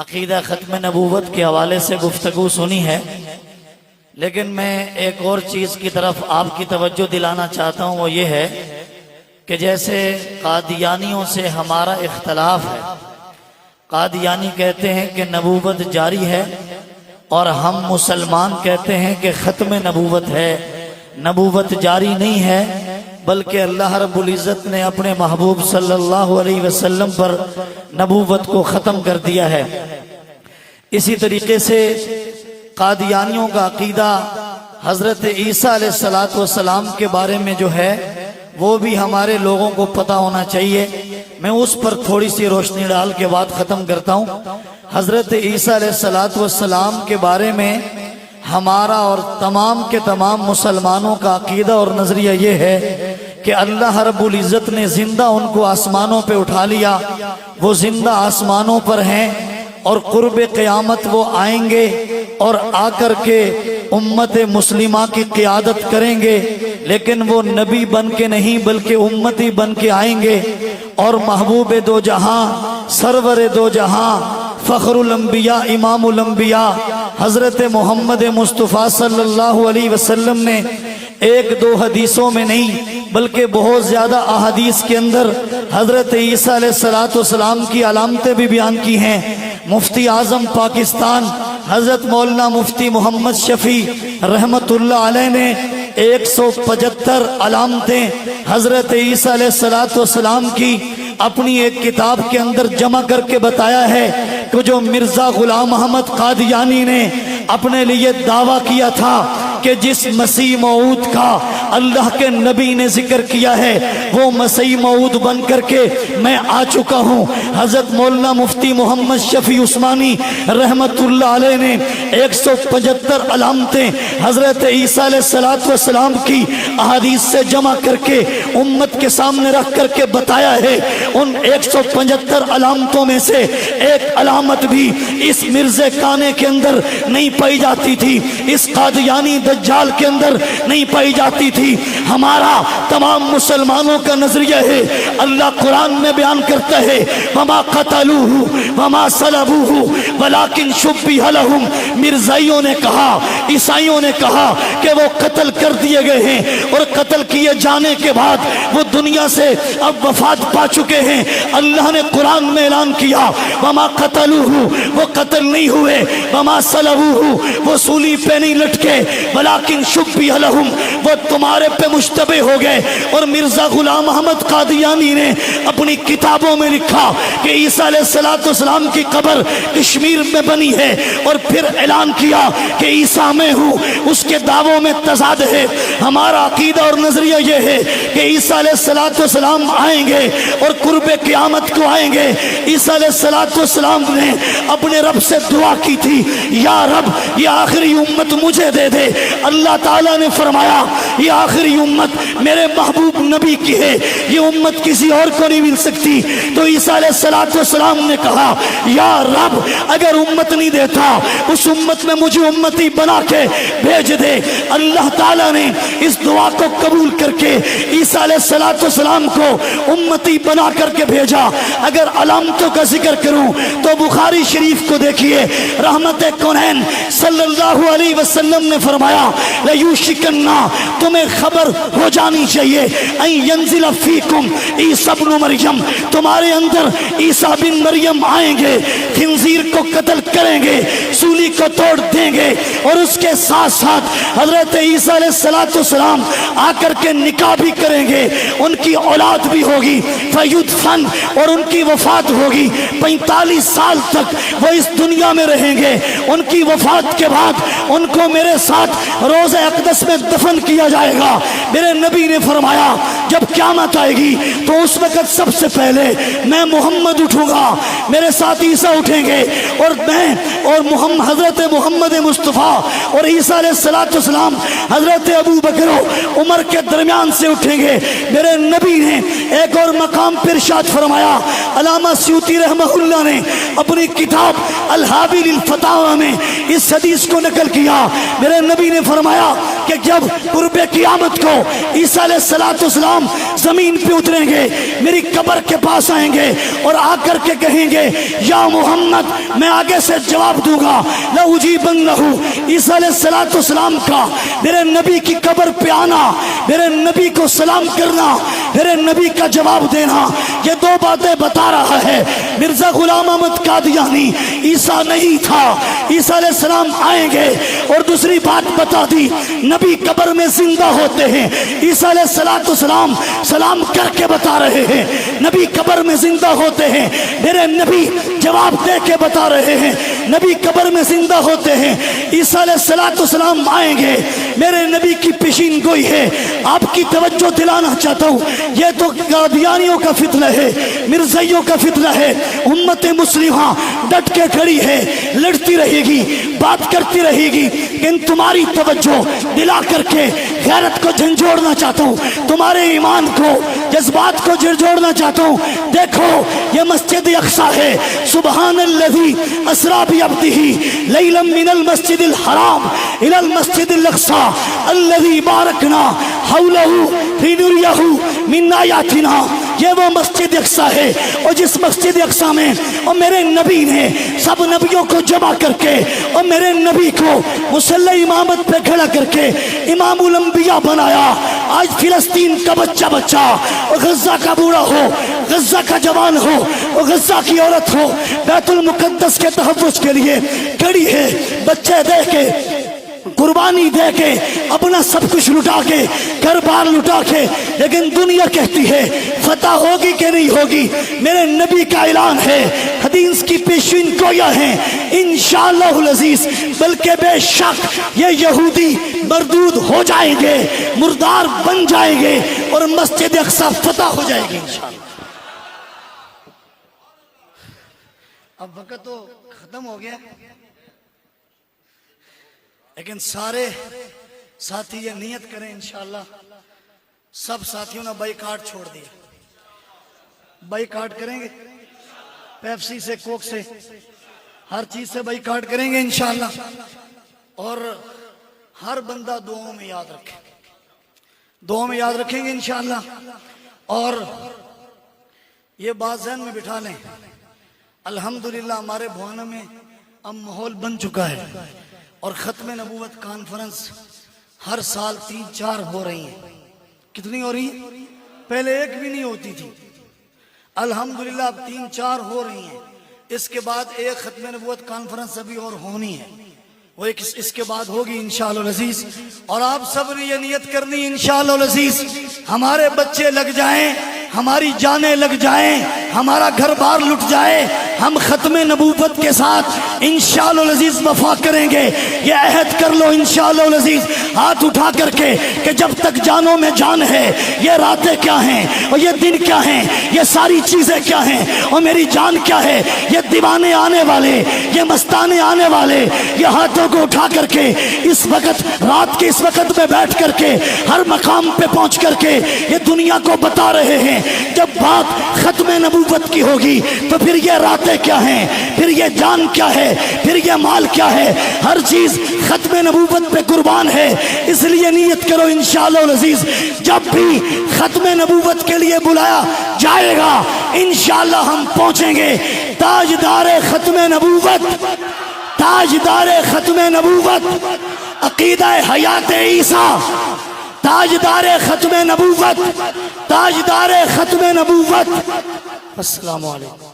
عقیدہ ختم نبوت کے حوالے سے گفتگو سنی ہے، لیکن میں ایک اور چیز کی طرف آپ کی توجہ دلانا چاہتا ہوں، وہ یہ ہے کہ جیسے قادیانیوں سے ہمارا اختلاف ہے۔ قادیانی کہتے ہیں کہ نبوت جاری ہے، اور ہم مسلمان کہتے ہیں کہ ختم نبوت ہے۔ نبوت جاری نہیں ہے، بلکہ اللہ رب العزت نے اپنے محبوب صلی اللہ علیہ وسلم پر نبوت کو ختم کر دیا ہے۔ اسی طریقے سے قادیانیوں کا عقیدہ حضرت عیسیٰ علیہ السلام کے بارے میں جو ہے وہ بھی ہمارے لوگوں کو پتہ ہونا چاہیے۔ میں اس پر تھوڑی سی روشنی ڈال کے بات ختم کرتا ہوں۔ حضرت عیسیٰ علیہ السلام کے بارے میں ہمارا اور تمام کے تمام مسلمانوں کا عقیدہ اور نظریہ یہ ہے کہ اللہ رب العزت نے زندہ ان کو آسمانوں پہ اٹھا لیا، وہ زندہ آسمانوں پر ہیں، اور قرب قیامت وہ آئیں گے اور آ کر کے امت مسلمہ کی قیادت کریں گے، لیکن وہ نبی بن کے نہیں بلکہ امتی بن کے آئیں گے، اور محبوب دو جہاں، سرور دو جہاں، فخر الانبیاء، امام الانبیاء حضرت محمد مصطفیٰ صلی اللہ علیہ وسلم نے ایک دو حدیثوں میں نہیں بلکہ بہت زیادہ احادیث کے اندر حضرت عیسیٰ علیہ السلام کی علامتیں بھی بیان کی ہیں۔ مفتی اعظم پاکستان حضرت مولانا مفتی محمد شفیع رحمت اللہ علیہ نے 175 علامتیں حضرت عیسیٰ علیہ السلام کی اپنی ایک کتاب کے اندر جمع کر کے بتایا ہے کہ جو مرزا غلام احمد قادیانی نے اپنے لیے دعویٰ کیا تھا کہ جس مسیح موعود کا اللہ کے نبی نے ذکر کیا ہے وہ مسیح موعود بن کر کے میں آ چکا ہوں۔ حضرت مولانا مفتی محمد شفیع عثمانی رحمت اللہ علیہ نے 175 علامتیں حضرت عیسیٰ علیہ السلام کی احادیث سے جمع کر کے امت کے سامنے رکھ کر کے بتایا ہے۔ ان 175 علامتوں میں سے ایک علامت بھی اس مرزے کانے کے اندر نہیں پائی جاتی تھی، اس قادیانی دجال کے اندر نہیں پائی جاتی تھی۔ ہمارا تمام مسلمانوں کا نظریہ ہے، اللہ قرآن میں بیان کرتا ہے وما قتلوہ وما صلبوہ ولکن شبہ لہم۔ مرزائیوں نے کہا، عیسائیوں نے کہا کہ وہ قتل کر دیے گئے ہیں، اور قتل کیے جانے کے بعد وہ دنیا سے اب وفات پا چکے ہیں۔ اللہ نے قرآن میں اعلان کیا وما قتلوہ، وہ قتل نہیں ہوئے، وما صلبوہ، وہ سولی پہ نہیں لٹکے، ولیکن شبہ لہم، وہ تمہارے پہ مشتبہ ہو گئے۔ اور مرزا غلام احمد قادیانی نے اپنی کتابوں میں لکھا کہ عیسیٰ علیہ السلام کی قبر کشمیر میں بنی ہے، اور پھر اعلان کیا کہ عیسیٰ میں ہوں، اس کے دعووں میں تضاد ہے۔ ہمارا عقیدہ اور نظریہ یہ ہے کہ عیسیٰ علیہ السلام آئیں گے اور قرب قیامت کو آئیں گے۔ عیسیٰ علیہ السلام نے اپنے رب سے دعا کی تھی، یا رب یہ آخری امت مجھے دے دے۔ اللہ تعالیٰ نے فرمایا یہ آخری امت میرے محبوب نبی کی ہے، یہ امت کسی اور کو نہیں مل سکتی۔ تو عیسیٰ علیہ السلام نے کہا یا رب اگر امت نہیں دیتا اس امت میں مجھے امتی بنا کے بھیج دے۔ اللہ تعالیٰ نے اس دعا کو قبول کر کے عیسیٰ علیہ السلام کو امتی بنا کر کے بھیجا۔ اگر علامتوں کا ذکر کروں تو بخاری شریف کو دیکھیے، رحمت کونین صلی اللہ علیہ وسلم نے فرمایا لَيُوشِكَنَّ، تمہیں خبر ہو جانی چاہیے، اَن يَنزِلَ فِيكُمْ عیسیٰ ابن مریم، تمہارے اندر عیسیٰ بن مریم آئیں گے، خنزیر کو قتل کریں گے، سولی کو توڑ دیں گے، اور اس کے ساتھ ساتھ حضرت عیسیٰ علیہ السلام آ کر کے نکاح بھی کریں گے، ان کی اولاد بھی ہوگی، فیدفن، اور ان کی وفات ہوگی، 45 سال تک وہ اس دنیا میں رہیں گے۔ ان کی وفات کے بعد ان کو میرے ساتھ روضہ اقدس میں دفن کیا جائے گا۔ میرے نبی نے فرمایا جب قیامت آئے گی تو اس وقت سب سے پہلے میں محمد اٹھوں گا، میرے ساتھ عیسیٰ اٹھیں گے، اور میں اور محمد حضرت محمد مصطفیٰ اور عیسیٰ علیہ السلام حضرت ابو بکر و عمر کے درمیان سے اٹھیں گے۔ میرے نبی نے ایک اور مقام پر ارشاد فرمایا، علامہ سیوطی رحمہ اللہ نے اپنی کتاب الحاوی للفتاوی میں اس حدیث کو نقل کیا۔ میرے نبی نے فرمایا کہ جب قرب قیامت کو عیسیٰ علیہ السلام زمین پہ اتریں گے، میری قبر کے پاس آئیں گے اور آ کر کے کہیں گے یا محمد، میں آگے سے جواب دوں گا لَأُجِيبَنَّهُ، عیسیٰ علیہ السلام کا میرے نبی کی قبر پہ آنا، میرے نبی کو سلام کرنا، میرے نبی کا جواب دینا، یہ دو باتیں بتا رہا ہے۔ مرزا غلام احمد قادیانی عیسیٰ نہیں تھا، عیسیٰ علیہ السلام آئیں گے۔ اور دوسری بات بتا دی، نبی قبر میں زندہ ہوتے ہیں، عیسیٰ علیہ السلام سلام کر کے بتا رہے ہیں نبی قبر میں زندہ ہوتے ہیں، میرے نبی جواب دے کے بتا رہے ہیں نبی قبر میں زندہ ہوتے ہیں، عیسیٰ علیہ السلام آئیں گے۔ میرے نبی کی پیشین گوئی ہے، آپ کی توجہ دلانا چاہتا ہوں، یہ تو قادیانیوں کا فتنہ ہے، مرزائیوں کا فتنہ ہے۔ امت مسلمہ ڈٹ کے کھڑی ہے، لڑتی رہے گی، بات کرتی رہے گی، لیکن تمہاری توجہ دلا کر کے غیرت کو جھنجھوڑنا چاہتا ہوں، تمہارے ایمان کو، جذبات کو جھنجھوڑنا چاہتا ہوں۔ دیکھو یہ مسجد اقصی ہے، سبحان الذی اسریٰ بعبدہ لیلا من المسجد الحرام الی المسجد الاقصی الذی بارکنا حولہ لنریہ من آیاتنا۔ یہ وہ مسجد اقصی ہے، اور جس مسجد اقصی میں اور میرے نبی نے سب نبیوں کو جمع کر کے اور میرے نبی کو مصلی امامت پہ کھڑا کر کے امام الانبیاء بنایا۔ آج فلسطین کا بچہ اور غزہ کا بوڑھا ہو، غزہ کا جوان ہو اور غزہ کی عورت ہو، بیت المقدس کے تحفظ کے لیے کھڑی ہے، بچے دے کے، قربانی دے کے، اپنا سب کچھ لٹا کے، گھر بار لٹا کے، لیکن دنیا کہتی ہے فتح ہوگی کہ نہیں ہوگی۔ میرے نبی کا اعلان ہے، حدیث کی پیشین گویا ہیں انشاءاللہ العزیز، بلکہ بے شک یہ یہودی مردود ہو جائیں گے، مردار بن جائیں گے، اور مسجد اقصی فتح ہو جائے گی انشاءاللہ۔ اب وقت تو ختم ہو گیا، لیکن سارے ساتھی یہ نیت کریں انشاءاللہ۔ سب ساتھیوں نے بائیکاٹ چھوڑ دیا، بائیکاٹ کریں گے، پیپسی سے، کوک سے، ہر چیز سے بائیکاٹ کریں گے انشاءاللہ۔ اور ہر بندہ دعاؤں میں یاد رکھے، دعاؤں میں یاد رکھیں گے انشاءاللہ۔ اور یہ بات ذہن میں بٹھا لیں، الحمدللہ ہمارے بھوانا میں اب ماحول بن چکا ہے، اور ختم نبوت کانفرنس ہر سال 3-4 ہو رہی ہیں۔ کتنی ہو رہی ہیں؟ پہلے ایک بھی نہیں ہوتی تھی، الحمدللہ اب 3-4 ہو رہی ہیں۔ اس کے بعد ایک ختم نبوت کانفرنس ابھی اور ہونی ہے، وہ ایک اس کے بعد ہوگی انشاءاللہ العزیز۔ اور آپ سب نے یہ نیت کرنی انشاءاللہ العزیز، ہمارے بچے لگ جائیں، ہماری جانیں لگ جائیں، ہمارا گھر بار لٹ جائے، ہم ختم نبوت کے ساتھ انشاءاللہ العزیز وفا کریں گے۔ یہ عہد کر لو انشاءاللہ العزیز، ہاتھ اٹھا کر کے، کہ جب تک جانوں میں جان ہے، یہ راتیں کیا ہیں اور یہ دن کیا ہیں، یہ ساری چیزیں کیا ہیں اور میری جان کیا ہے، یہ دیوانے آنے والے، یہ مستانے آنے والے، یہ ہاتھوں کو اٹھا کر کے اس وقت، رات کے اس وقت میں بیٹھ کر کے، ہر مقام پہ پہنچ کر کے یہ دنیا کو بتا رہے ہیں، جب بات ختم نبوت کی ہوگی تو پھر یہ راتیں کیا ہیں، پھر یہ جان کیا ہے، پھر یہ مال کیا ہے، ہر چیز ختم نبوت پہ قربان ہے۔ اس لیے نیت کرو انشاءاللہ العزیز، جب بھی ختم نبوت کے لیے بلایا جائے گا انشاءاللہ ہم پہنچیں گے۔ تاجدار ختم نبوت، تاجدار ختم نبوت، عقیدہ حیات عیسیٰ، تاجدار ختم نبوت، تاجدار ختم نبوت۔ السلام علیکم۔